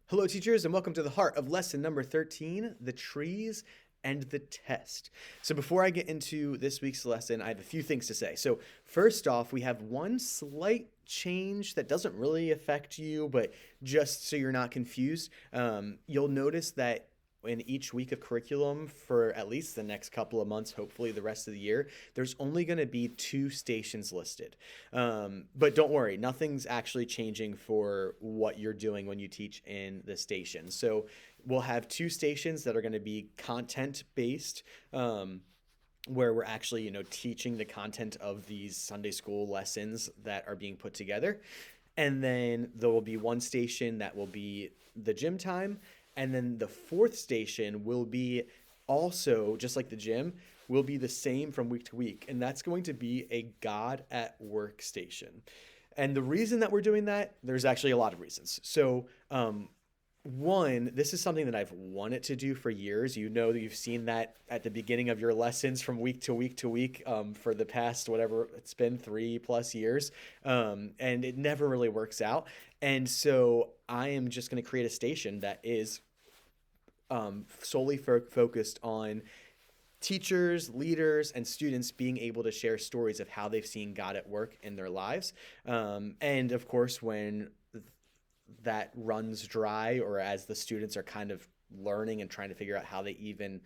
Hello, teachers, and welcome to the heart of lesson number 13, the trees and the test. So, before I get into this week's lesson, I have a few things to say. So, first off, we have one slight change that doesn't really affect you, but just so you're not confused, you'll notice that in each week of curriculum for at least the next couple of months, hopefully the rest of the year, there's only going to be two stations listed. But don't worry, nothing's actually changing for what you're doing when you teach in the station. So we'll have two stations that are going to be content based. Where we're actually, teaching the content of these Sunday school lessons that are being put together. And then there will be one station that will be the gym time. And then the fourth station will be also, just like the gym, will be the same from week to week. And that's going to be a God at Work station. And the reason that we're doing that, there's actually a lot of reasons. So, one, this is something that I've wanted to do for years. You know, you've seen that at the beginning of your lessons from week to week to week for the past, whatever it's been, 3+ years. And it never really works out. And so I am just going to create a station that is solely focused on teachers, leaders, and students being able to share stories of how they've seen God at work in their lives. And of course, when that runs dry, or as the students are kind of learning and trying to figure out how they even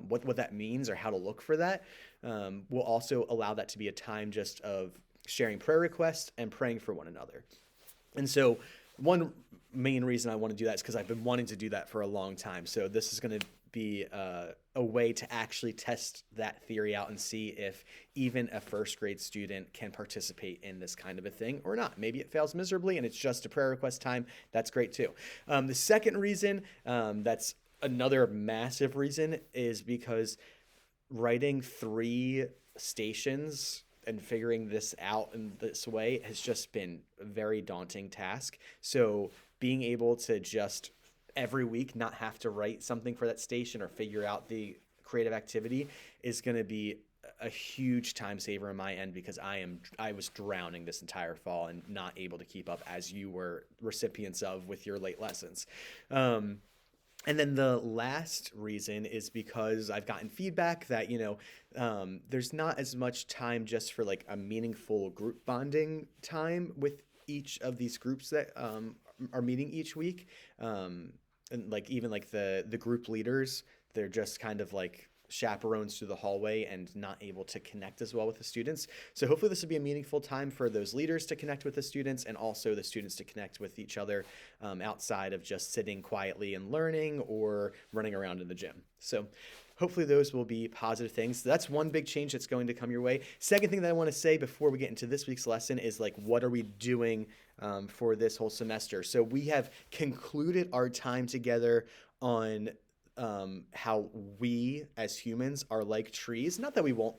what that means or how to look for that, we'll also allow that to be a time just of sharing prayer requests and praying for one another. And so one main reason I want to do that is because I've been wanting to do that for a long time. So this is going to be a way to actually test that theory out and see if even a first grade student can participate in this kind of a thing or not. Maybe it fails miserably and it's just a prayer request time. That's great too. The second reason, that's another massive reason, is because writing 3 stations and figuring this out in this way has just been a very daunting task. So being able to just every week not have to write something for that station or figure out the creative activity is going to be a huge time saver on my end, because I was drowning this entire fall and not able to keep up, as you were recipients of with your late lessons. And then the last reason is because I've gotten feedback that, there's not as much time just for like a meaningful group bonding time with each of these groups that are meeting each week. And like even like the group leaders, they're just kind of like chaperones through the hallway and not able to connect as well with the students. So hopefully this will be a meaningful time for those leaders to connect with the students, and also the students to connect with each other outside of just sitting quietly and learning or running around in the gym. So hopefully those will be positive things. So that's one big change that's going to come your way. Second thing that I want to say before we get into this week's lesson is like, what are we doing for this whole semester? So we have concluded our time together on how we as humans are like trees. Not that we won't,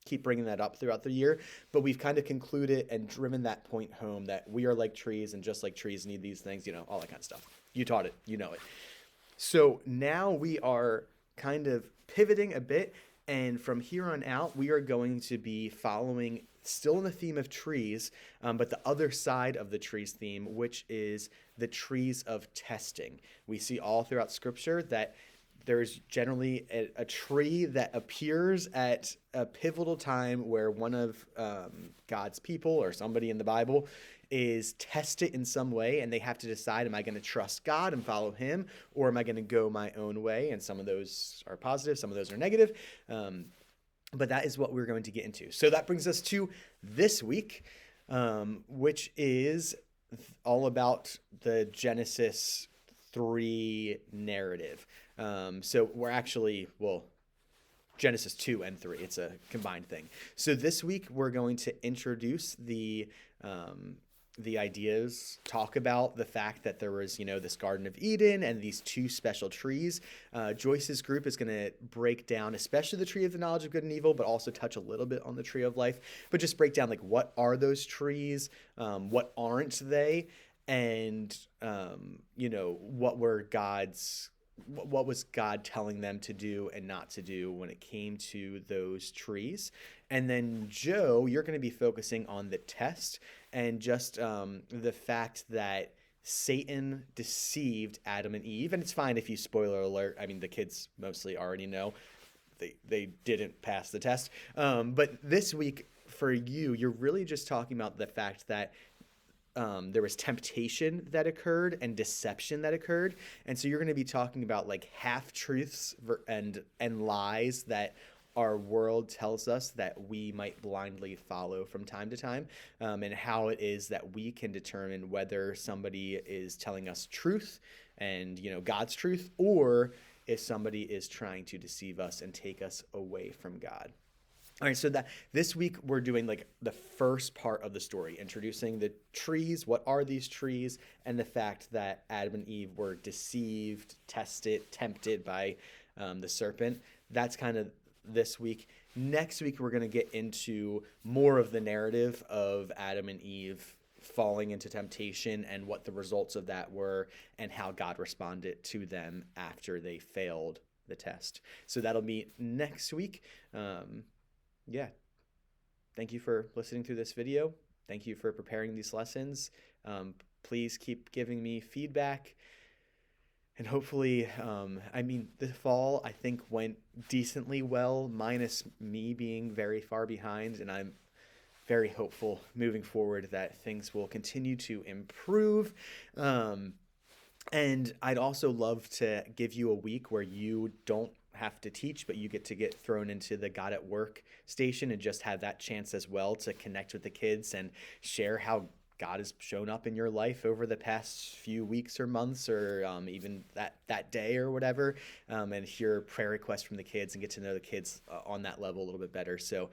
keep bringing that up throughout the year, but we've kind of concluded and driven that point home that we are like trees, and just like trees need these things, all that kind of stuff. You taught it, you know it. So now we are kind of pivoting a bit, and from here on out, we are going to be following still in the theme of trees, but the other side of the trees theme, which is the trees of testing. We see all throughout Scripture that there's generally a tree that appears at a pivotal time where one of God's people or somebody in the Bible is tested in some way, and they have to decide, am I going to trust God and follow him, or am I going to go my own way? And some of those are positive, some of those are negative. But that is what we're going to get into. So that brings us to this week, which is all about the Genesis 3 narrative. So we're actually, Genesis 2 and 3. It's a combined thing. So this week we're going to introduce the ideas, talk about the fact that there was, this Garden of Eden and these 2 special trees. Joyce's group is going to break down, especially the tree of the knowledge of good and evil, but also touch a little bit on the tree of life, but just break down like, what are those trees? What aren't they? And, what was God telling them to do and not to do when it came to those trees? And then Joe, you're going to be focusing on the test and just the fact that Satan deceived Adam and Eve, and it's fine if you spoiler alert. I mean, the kids mostly already know they didn't pass the test. But this week for you, you're really just talking about the fact that there was temptation that occurred and deception that occurred, and so you're going to be talking about like half truths and lies that our world tells us that we might blindly follow from time to time, and how it is that we can determine whether somebody is telling us truth and God's truth, or if somebody is trying to deceive us and take us away from God. All right, so that this week we're doing like the first part of the story, introducing the trees, what are these trees, and the fact that Adam and Eve were deceived, tested, tempted by the serpent. That's kind of this week. Next week we're going to get into more of the narrative of Adam and Eve falling into temptation and what the results of that were and how God responded to them after they failed the test. So that'll be next week. Yeah. Thank you for listening through this video. Thank you for preparing these lessons. Please keep giving me feedback. And hopefully, the fall, I think, went decently well, minus me being very far behind. And I'm very hopeful moving forward that things will continue to improve. And I'd also love to give you a week where you don't have to teach, but you get thrown into the God at Work station and just have that chance as well to connect with the kids and share how God has shown up in your life over the past few weeks or months, or even that day or whatever, and hear prayer requests from the kids and get to know the kids on that level a little bit better. So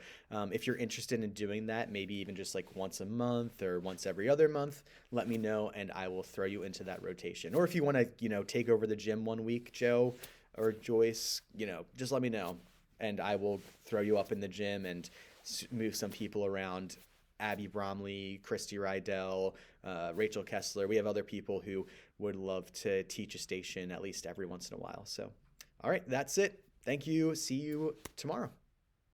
if you're interested in doing that, maybe even just like once a month or once every other month, let me know and I will throw you into that rotation. Or if you want to, take over the gym one week, Joe or Joyce, just let me know and I will throw you up in the gym and move some people around. Abby Bromley, Christy Rydell, Rachel Kessler. We have other people who would love to teach a station at least every once in a while. So, all right, that's it. Thank you. See you tomorrow.